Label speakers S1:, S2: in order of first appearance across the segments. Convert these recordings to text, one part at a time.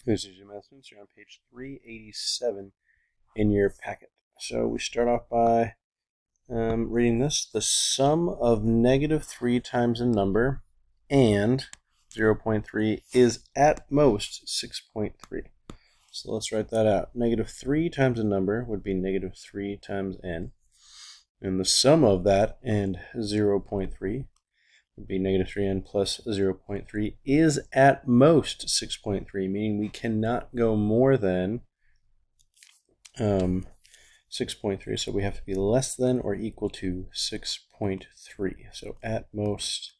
S1: This is your math students. You're on page 387 in your packet. So we start off by reading this. The sum of -3 times a number and 0.3 is at most 6.3. So let's write that out. -3 times a number would be -3 times n. And the sum of that and 0.3 would be -3n plus 0.3 is at most 6.3, meaning we cannot go more than 6.3. So we have to be less than or equal to 6.3. So at most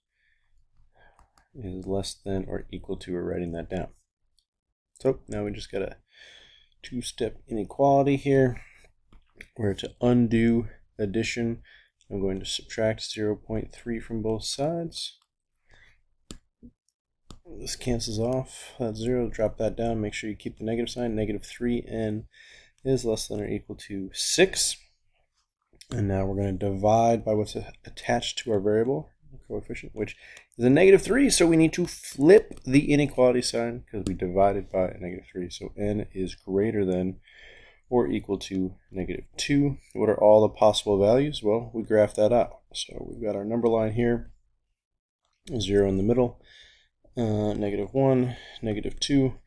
S1: is less than or equal to, we're writing that down. So now we just got a two-step inequality here where to undo addition, I'm going to subtract 0.3 from both sides. This cancels off that 0, drop that down, make sure you keep the negative sign. -3n is less than or equal to 6. And now we're going to divide by what's attached to our variable, the coefficient, which is a -3. So we need to flip the inequality sign because we divided by a -3. So n is greater than or equal to -2. What are all the possible values? Well, we graph that out. So we've got our number line here, 0 in the middle, -1, -2.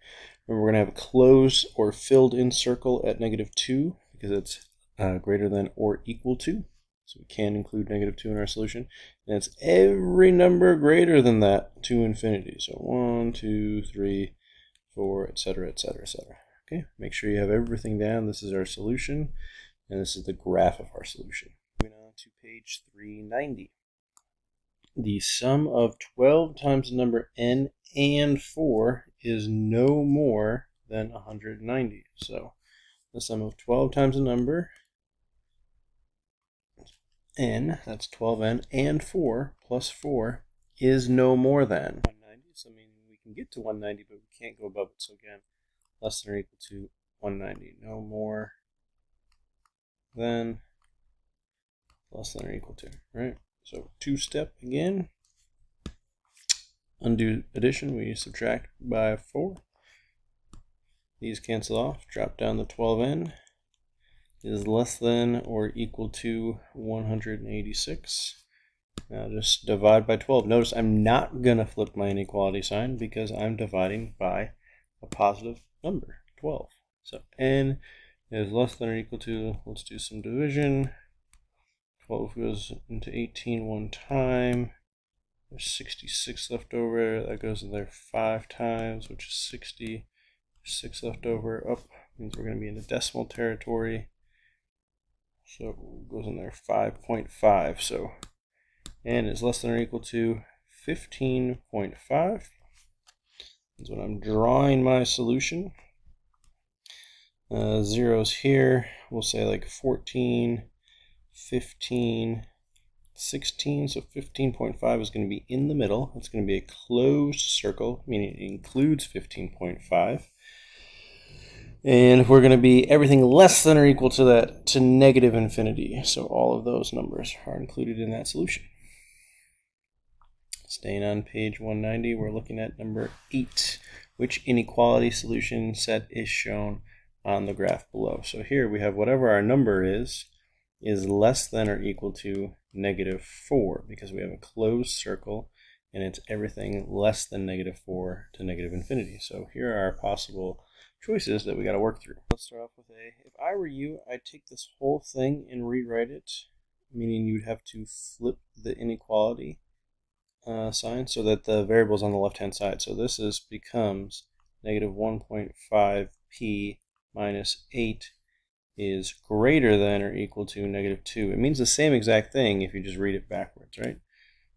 S1: And we're going to have a closed or filled in circle at -2 because it's greater than or equal to. So we can include -2 in our solution. And it's every number greater than that to infinity. So 1, 2, 3, 4, etc., etc., etc. Okay, make sure you have everything down. This is our solution, and this is the graph of our solution. Moving on to page 390. The sum of 12 times the number n and 4 is no more than 190. So the sum of 12 times the number n, that's 12n, and 4 plus 4 is no more than 190. So I mean, we can get to 190, but we can't go above it. So again, less than or equal to 190. No more than less than or equal to, right? So two-step again. Undo addition, we subtract by 4. These cancel off, drop down the 12n is less than or equal to 186. Now just divide by 12. Notice I'm not going to flip my inequality sign because I'm dividing by a positive number, 12. So n is less than or equal to, let's do some division. 12 goes into 18 one time. There's 66 left over. That goes in there 5 times, which is 60. 6 left over. Up means we're going to be in the decimal territory. So it goes in there 5.5. So n is less than or equal to 15.5. That's what I'm drawing my solution. Zeros here, we'll say like 14, 15, 16. So 15.5 is going to be in the middle. It's going to be a closed circle, meaning it includes 15.5. And we're going to be everything less than or equal to that to -infinity. So all of those numbers are included in that solution. Staying on page 190, we're looking at number 8. Which inequality solution set is shown on the graph below? So here we have whatever our number is less than or equal to -4 because we have a closed circle and it's everything less than -4 to -infinity. So here are our possible choices that we got to work through. Let's start off with A. If I were you, I'd take this whole thing and rewrite it, meaning you'd have to flip the inequality sign so that the variable is on the left-hand side. So this becomes -1.5p minus 8 is greater than or equal to -2. It means the same exact thing if you just read it backwards, right?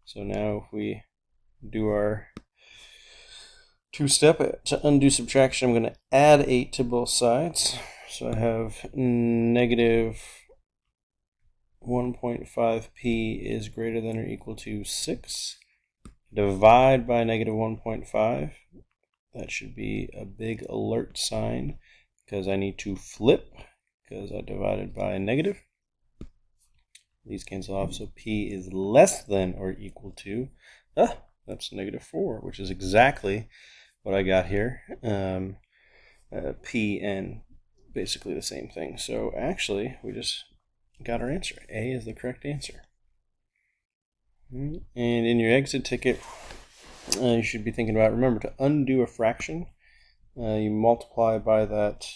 S1: So now if we do our two-step to undo subtraction, I'm going to add 8 to both sides. So I have -1.5p is greater than or equal to 6. Divide by -1.5. That should be a big alert sign because I need to flip because I divided by a negative. These cancel off, so p is less than or equal to, that's -4, which is exactly what I got here. P, N, basically the same thing. So actually, we just got our answer. A is the correct answer. And in your exit ticket, you should be thinking about, remember, to undo a fraction, you multiply by that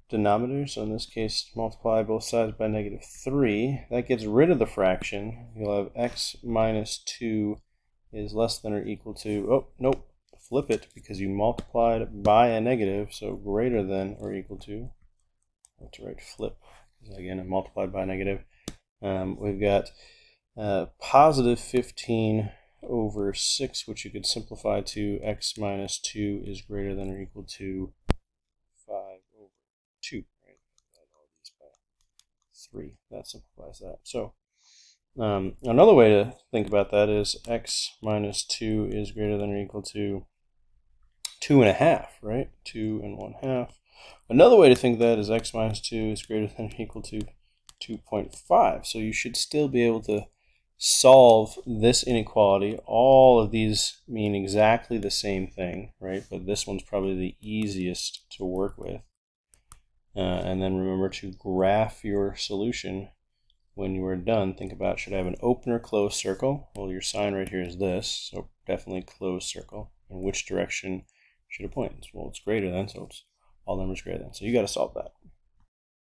S1: denominator. So in this case, multiply both sides by -3. That gets rid of the fraction. You'll have x minus 2 is less than or equal to, oh, nope, flip it, because you multiplied by a negative, so greater than or equal to. I have to write flip, because again, I multiplied by a negative. We've got positive 15 over 6, which you could simplify to x minus 2 is greater than or equal to 5 over 2, right? Divide all these by 3. That simplifies that. So another way to think about that is x minus 2 is greater than or equal to 2.5, right? 2 and 1/2. Another way to think that is x minus 2 is greater than or equal to 2.5. So you should still be able to solve this inequality. All of these mean exactly the same thing, right? But this one's probably the easiest to work with. And then remember to graph your solution when you are done. Think about, should I have an open or closed circle? Well, your sign right here is this, so definitely closed circle. And which direction should it point? Well, it's greater than, so it's all numbers greater than. So you got to solve that.